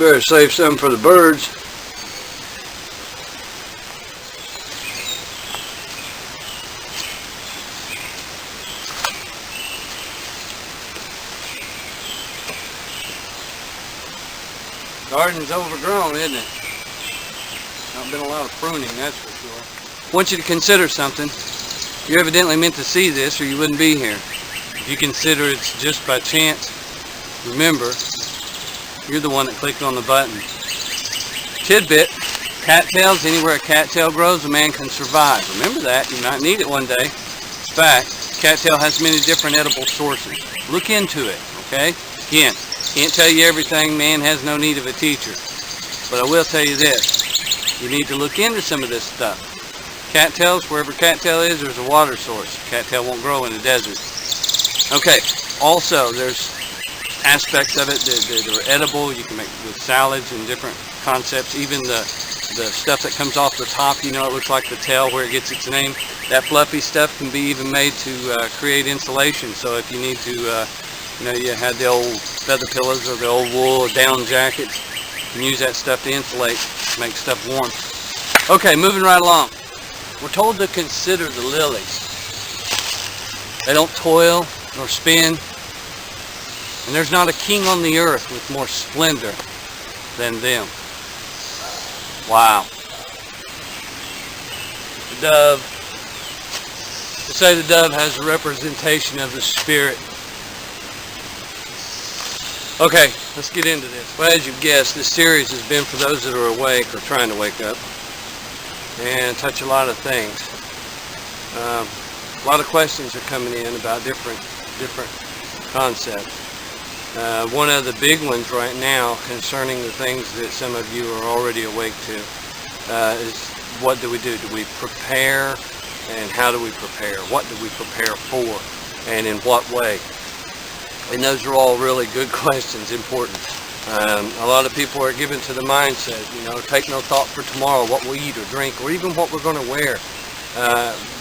better save some for the birds. Garden's overgrown, isn't it? Not been a lot of pruning, that's for sure. I want you to consider something. You evidently meant to see this or you wouldn't be here. If you consider it's just by chance, remember, you're the one that clicked on the button. Tidbit, cattails, anywhere a cattail grows, a man can survive. Remember that, you might need it one day. In fact, cattail has many different edible sources. Look into it, okay? Again, can't tell you everything, man has no need of a teacher. But I will tell you this, you need to look into some of this stuff. Cattails, wherever cattail is, there's a water source. Cattail won't grow in the desert. Okay, also there's aspects of it that are edible. You can make with salads and different concepts. Even the stuff that comes off the top, you know, it looks like the tail where it gets its name. That fluffy stuff can be even made to create insulation. So if you need to, you know, you had the old feather pillows or the old wool or down jackets, you can use that stuff to insulate, make stuff warm. Okay, moving right along. We're told to consider the lilies. They don't toil nor spin, and there's not a king on the earth with more splendor than them. Wow. The dove. They say the dove has a representation of the Spirit. Okay, let's get into this. Well, as you've guessed, this series has been for those that are awake or trying to wake up and touch a lot of things. A lot of questions are coming in about different concepts. One of the big ones right now concerning the things that some of you are already awake to is what do we do? Do we prepare, and how do we prepare? What do we prepare for, and in what way? And those are all really good questions, important. A lot of people are given to the mindset, you know, take no thought for tomorrow, what we'll eat or drink, or even what we're going to wear,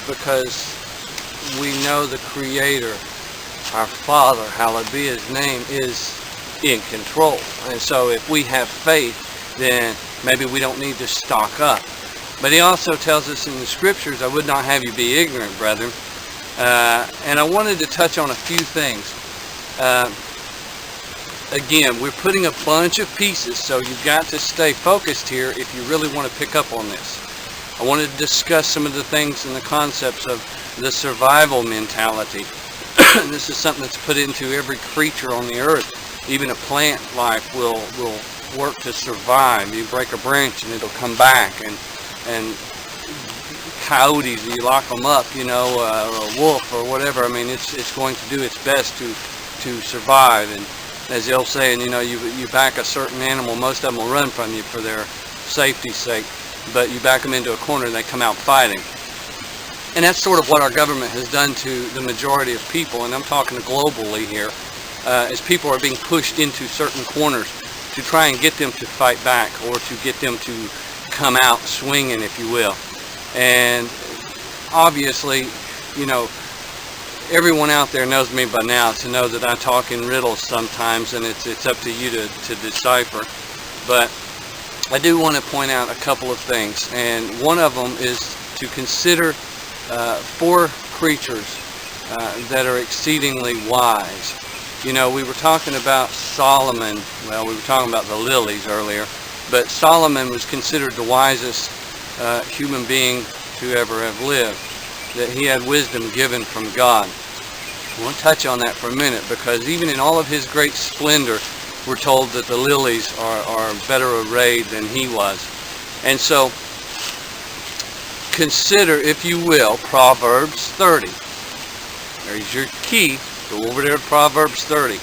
because we know the Creator, our Father, hallowed be His name, is in control. And so if we have faith, then maybe we don't need to stock up. But He also tells us in the Scriptures, I would not have you be ignorant, brethren. And I wanted to touch on a few things. Again, we're putting a bunch of pieces, so you've got to stay focused here if you really want to pick up on this. I wanted to discuss some of the things and the concepts of the survival mentality. This is something that's put into every creature on the earth. Even a plant life will work to survive. You break a branch and it'll come back. And coyotes, you lock them up, you know, or a wolf or whatever. I mean, it's going to do its best to survive. And as the old saying, you know, you back a certain animal, most of them will run from you for their safety's sake, but you back them into a corner and they come out fighting. And that's sort of what our government has done to the majority of people, and I'm talking globally here, as people are being pushed into certain corners to try and get them to fight back or to get them to come out swinging, if you will. And obviously, you know, everyone out there knows me by now to know that I talk in riddles sometimes, and it's up to you to decipher. But I do want to point out a couple of things, and one of them is to consider 4 creatures that are exceedingly wise. You know, we were talking about Solomon. Well, we were talking about the lilies earlier, but Solomon was considered the wisest human being to ever have lived, that he had wisdom given from God. I want to touch on that for a minute, because even in all of his great splendor, we're told that the lilies are better arrayed than he was. And so, consider, if you will, Proverbs 30. There's your key. Go over there to Proverbs 30.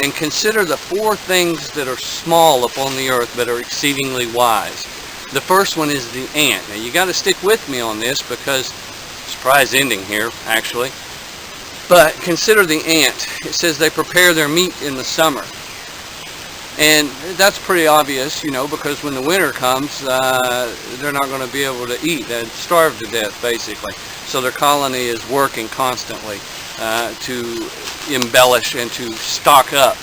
And consider the 4 things that are small upon the earth but are exceedingly wise. The first one is the ant. Now you got to stick with me on this, because surprise ending here, actually. But consider the ant. It says they prepare their meat in the summer. And that's pretty obvious, you know, because when the winter comes, they're not going to be able to eat. They'd starve to death, basically. So their colony is working constantly to embellish and to stock up,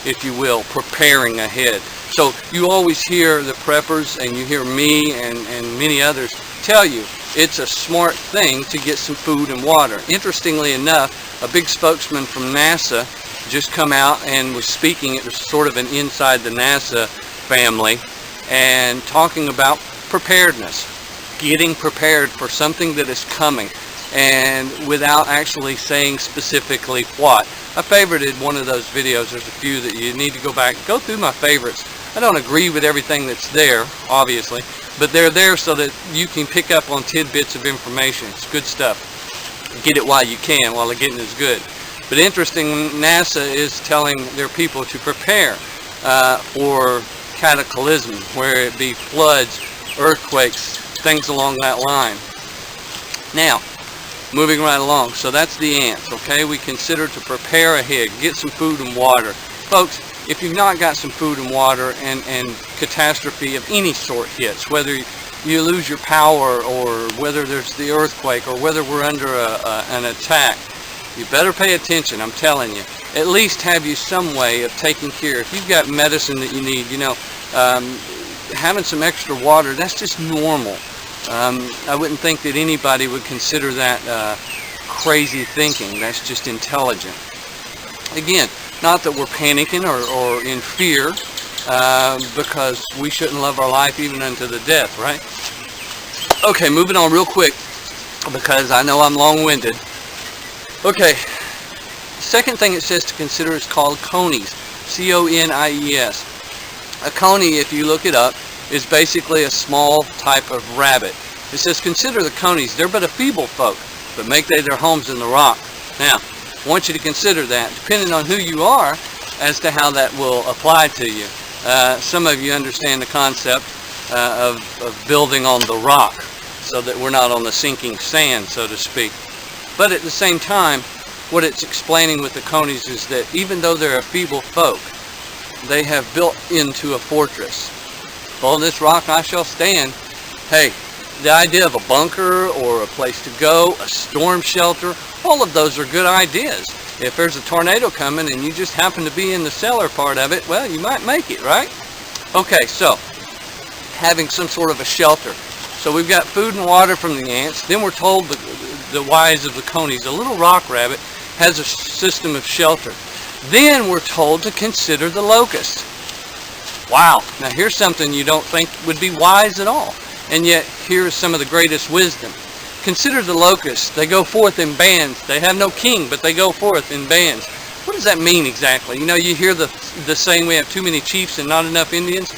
if you will, preparing ahead. So you always hear the preppers, and you hear me and many others tell you it's a smart thing to get some food and water. Interestingly enough, a big spokesman from NASA just come out and was speaking. It was sort of an inside the NASA family, and talking about preparedness, getting prepared for something that is coming, and without actually saying specifically what. I favorited one of those videos. There's a few that you need to go back, go through my favorites. I don't agree with everything that's there, obviously, but they're there so that you can pick up on tidbits of information. It's good stuff. Get it while you can, while the getting is good. But interesting, NASA is telling their people to prepare for cataclysm, where it be floods, earthquakes, things along that line. Now, moving right along. So that's the ants, okay? We consider to prepare ahead, get some food and water. Folks, if you've not got some food and water, and catastrophe of any sort hits, whether you lose your power, or whether there's the earthquake, or whether we're under an attack, you better pay attention, I'm telling you. At least have you some way of taking care. If you've got medicine that you need, you know, having some extra water, that's just normal. I wouldn't think that anybody would consider that crazy thinking. That's just intelligent. Again, not that we're panicking or in fear, because we shouldn't love our life even unto the death, right? Okay, moving on real quick, because I know I'm long-winded. Okay, second thing it says to consider is called conies, C-O-N-I-E-S. A coney, if you look it up, is basically a small type of rabbit. It says, consider the conies, they're but a feeble folk, but make they their homes in the rock. Now, I want you to consider that, depending on who you are, as to how that will apply to you. Some of you understand the concept of building on the rock, so that we're not on the sinking sand, so to speak. But at the same time, what it's explaining with the conies is that even though they're a feeble folk, they have built into a fortress. On this rock I shall stand. Hey, the idea of a bunker or a place to go, a storm shelter, all of those are good ideas. If there's a tornado coming and you just happen to be in the cellar part of it, well, you might make it, right? Okay, so having some sort of a shelter. So we've got food and water from the ants. Then we're told the wise of the conies, a little rock rabbit, has a system of shelter. Then we're told to consider the locust. Wow, now here's something you don't think would be wise at all. And yet, here's some of the greatest wisdom. Consider the locusts. They go forth in bands. They have no king, but they go forth in bands. What does that mean exactly? You know, you hear the saying, we have too many chiefs and not enough Indians.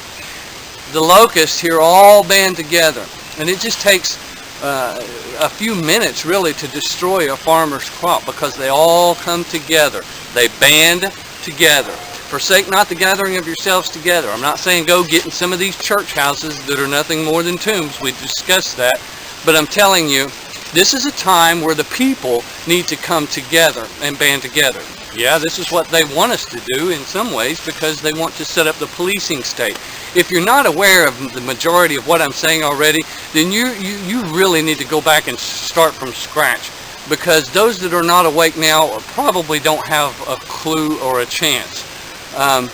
The locusts here all band together. And it just takes a few minutes, really, to destroy a farmer's crop, because they all come together. They band together. Forsake not the gathering of yourselves together. I'm not saying go get in some of these church houses that are nothing more than tombs. We discussed that. But I'm telling you, this is a time where the people need to come together and band together. Yeah, this is what they want us to do in some ways, because they want to set up the policing state. If you're not aware of the majority of what I'm saying already, then you really need to go back and start from scratch, because those that are not awake now probably don't have a clue or a chance. And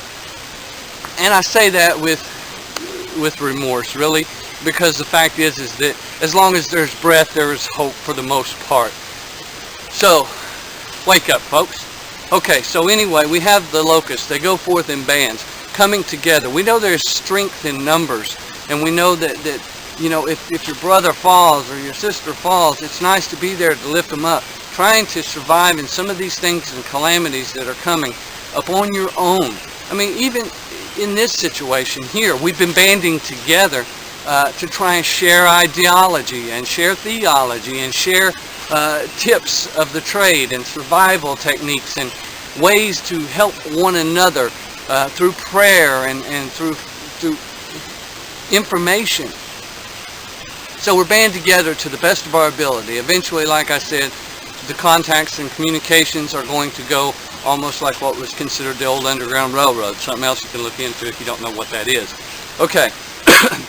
I say that with remorse, really, because the fact is that as long as there's breath, there is hope for the most part. So, wake up, folks. Okay, so anyway, we have the locusts. They go forth in bands, coming together. We know there's strength in numbers, and we know that you know, if your brother falls or your sister falls, it's nice to be there to lift them up. Trying to survive in some of these things and calamities that are coming upon your own. I mean, even in this situation here, we've been banding together to try and share ideology and share theology and share tips of the trade and survival techniques and ways to help one another through prayer and through information. So we're banded together to the best of our ability. Eventually, like I said, the contacts and communications are going to go almost like what was considered the old Underground Railroad. Something else you can look into if you don't know what that is. Okay,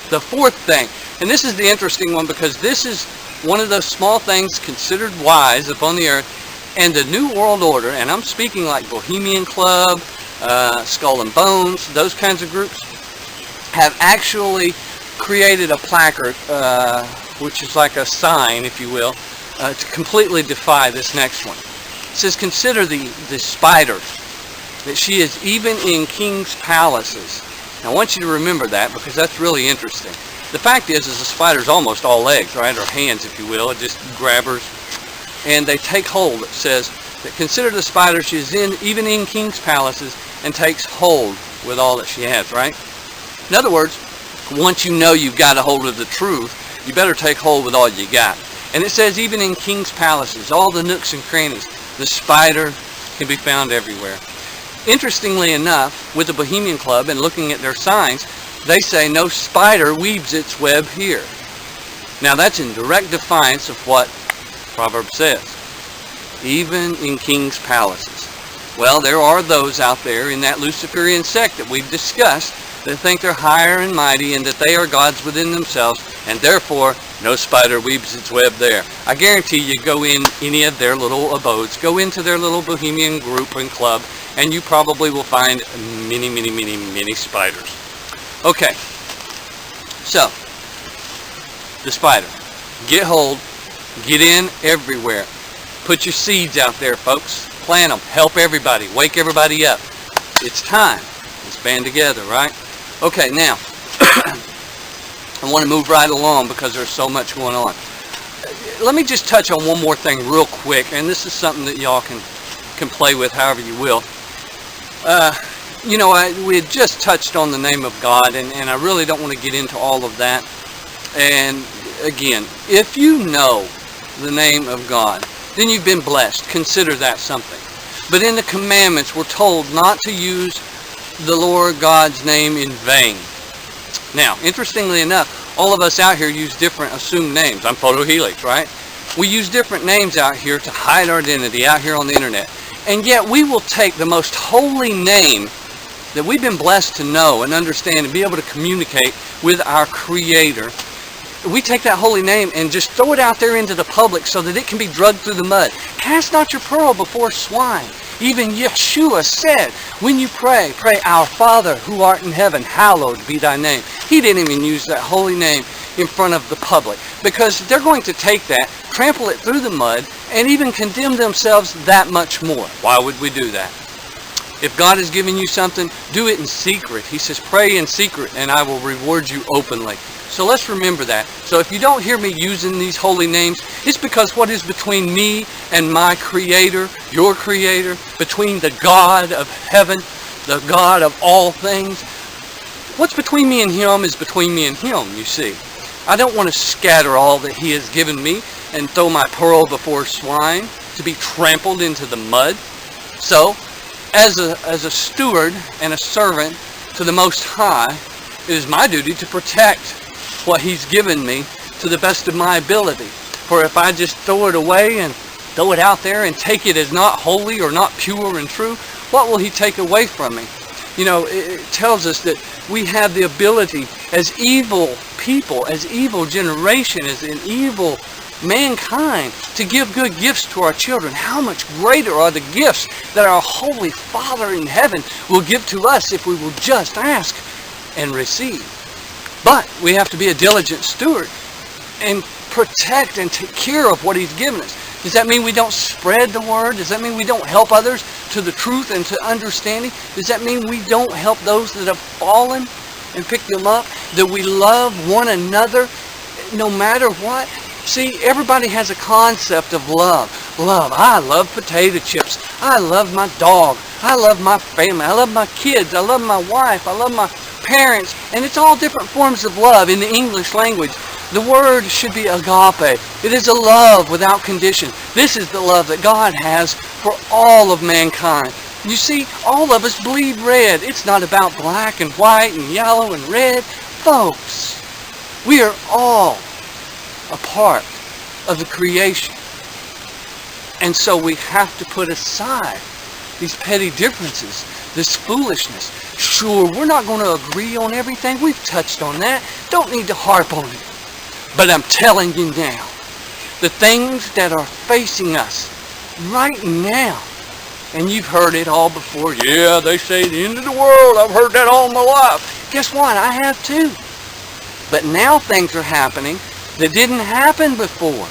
the fourth thing, and this is the interesting one, because this is one of those small things considered wise upon the earth, and the New World Order, and I'm speaking like Bohemian Club, Skull and Bones, those kinds of groups. have actually created a placard, which is like a sign, if you will, to completely defy this next one. It says, consider the spider, that she is even in king's palaces. Now, I want you to remember that, because that's really interesting. The fact is the spider's almost all legs, right, or hands, if you will. It just grabbers, and they take hold. It says that consider the spider, she is even in king's palaces, and takes hold with all that she has, right? In other words, once you know you've got a hold of the truth, you better take hold with all you got. And it says even in king's palaces, all the nooks and crannies, the spider can be found everywhere. Interestingly enough, with the Bohemian Club and looking at their signs, they say no spider weaves its web here. Now that's in direct defiance of what Proverbs says. Even in king's palaces. Well, there are those out there in that Luciferian sect that we've discussed that think they're higher and mighty and that they are gods within themselves, and therefore no spider weaves its web there. I guarantee you go in any of their little abodes, go into their little Bohemian group and club, and you probably will find many, many, many, many spiders. Okay, so the spider. Get hold, get in everywhere. Put your seeds out there, folks. Plant them. Help everybody. Wake everybody up. It's time. Let's band together, right? Okay, now, I want to move right along because there's so much going on. Let me just touch on one more thing real quick, and this is something that y'all can play with however you will. You know, we had just touched on the name of God, and I really don't want to get into all of that. And again, if you know the name of God, then you've been blessed. Consider that something. But in the commandments, we're told not to use the Lord God's name in vain. Now, interestingly enough, all of us out here use different assumed names. I'm Photohelix, right? We use different names out here to hide our identity out here on the internet. And yet we will take the most holy name that we've been blessed to know and understand and be able to communicate with our Creator. We take that holy name and just throw it out there into the public so that it can be drugged through the mud. Cast not your pearl before swine. Even Yeshua said, when you pray, pray, Our Father who art in heaven, hallowed be thy name. He didn't even use that holy name in front of the public because they're going to take that, trample it through the mud, and even condemn themselves that much more. Why would we do that? If God has given you something, do it in secret. He says, pray in secret and I will reward you openly. So let's remember that. So if you don't hear me using these holy names, it's because what is between me and my Creator, your Creator, between the God of heaven, the God of all things, what's between me and Him is between me and Him, you see. I don't want to scatter all that He has given me and throw my pearl before swine to be trampled into the mud. So, as a steward and a servant to the Most High, it is my duty to protect what He's given me to the best of my ability. For if I just throw it away and throw it out there and take it as not holy or not pure and true, what will He take away from me? You know, it tells us that we have the ability as evil people, as evil generation, as an evil mankind, to give good gifts to our children. How much greater are the gifts that our Holy Father in heaven will give to us if we will just ask and receive. But we have to be a diligent steward and protect and take care of what He's given us. Does that mean we don't spread the word? Does that mean we don't help others to the truth and to understanding? Does that mean we don't help those that have fallen and pick them up? That we love one another no matter what? See, everybody has a concept of love. Love. I love potato chips. I love my dog. I love my family. I love my kids. I love my wife. I love my parents. And it's all different forms of love in the English language. The word should be agape. It is a love without condition. This is the love that God has for all of mankind. You see, all of us bleed red. It's not about black and white and yellow and red. Folks, we are all a part of the creation. And so we have to put aside these petty differences, this foolishness. Sure, we're not going to agree on everything. We've touched on that. Don't need to harp on it. But I'm telling you now, the things that are facing us right now, and you've heard it all before. Yeah, they say the end of the world. I've heard that all my life. Guess what? I have too. But now things are happening that didn't happen before.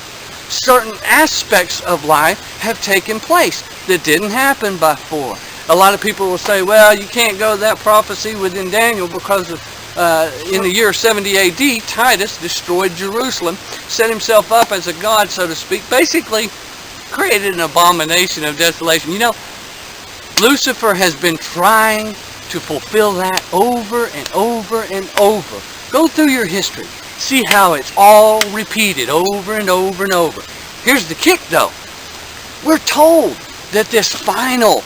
Certain aspects of life have taken place that didn't happen before. A lot of people will say, well, you can't go to that prophecy within Daniel because in the year 70 AD, Titus destroyed Jerusalem, set himself up as a god, so to speak, basically created an abomination of desolation. You know, Lucifer has been trying to fulfill that over and over and over. Go through your history. See how it's all repeated over and over and over. Here's the kick, though. We're told that this final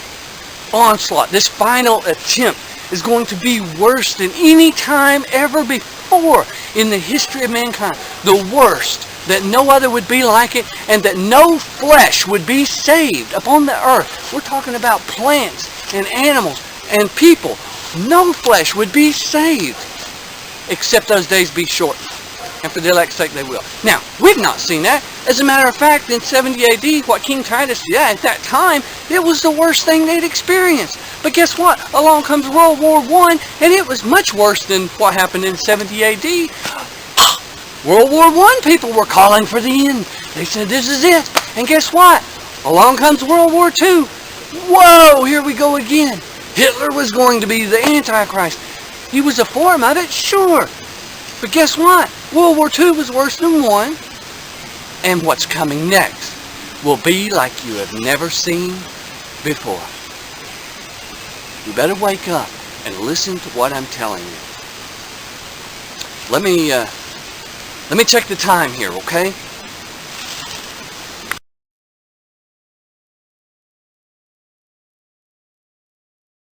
onslaught, this final attempt is going to be worse than any time ever before in the history of mankind. The worst, that no other would be like it, and that no flesh would be saved upon the earth. We're talking about plants and animals and people. No flesh would be saved, except those days be shortened. And for the elect's sake they will. Now, we've not seen that. As a matter of fact, in 70 AD, what King Titus did at that time, it was the worst thing they'd experienced. But guess what? Along comes World War I, and it was much worse than what happened in 70 AD. World War I, people were calling for the end. They said, this is it. And guess what? Along comes World War II. Whoa, here we go again. Hitler was going to be the Antichrist. He was a form of it, sure. But guess what? World War II was worse than one. And what's coming next will be like you have never seen before. You better wake up and listen to what I'm telling you. Let me check the time here, okay?